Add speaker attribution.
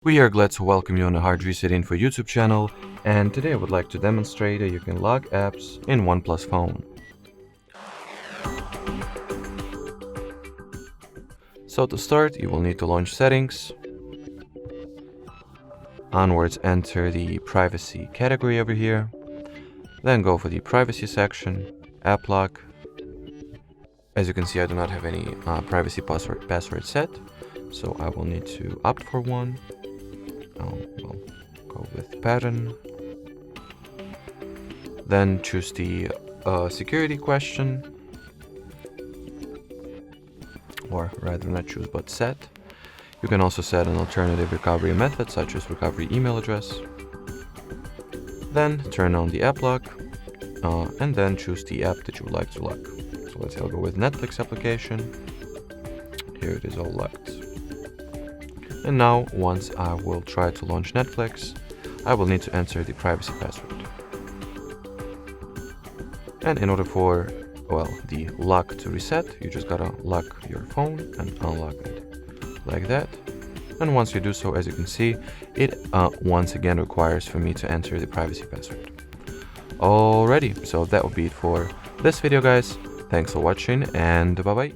Speaker 1: We are glad to welcome you on the HardReset.Info YouTube channel, and today I would like to demonstrate that you can lock apps in OnePlus phone. So to start, you will need to launch Settings. Onwards, enter the Privacy category over here. Then go for the Privacy section, App Lock. As you can see, I do not have any privacy password set, so I will need to opt for one. We'll go with pattern. Then choose the security question, or rather not choose but set. You can also set an alternative recovery method such as recovery email address. Then turn on the app lock and then choose the app that you would like to lock. So let's say I'll go with Netflix application. Here it is all locked. And now, once I will try to launch Netflix, I will need to enter the privacy password. And in order for, the lock to reset, you just gotta lock your phone and unlock it, like that. And once you do so, as you can see, it once again requires for me to enter the privacy password. Alrighty, so that will be it for this video, guys. Thanks for watching, and bye-bye.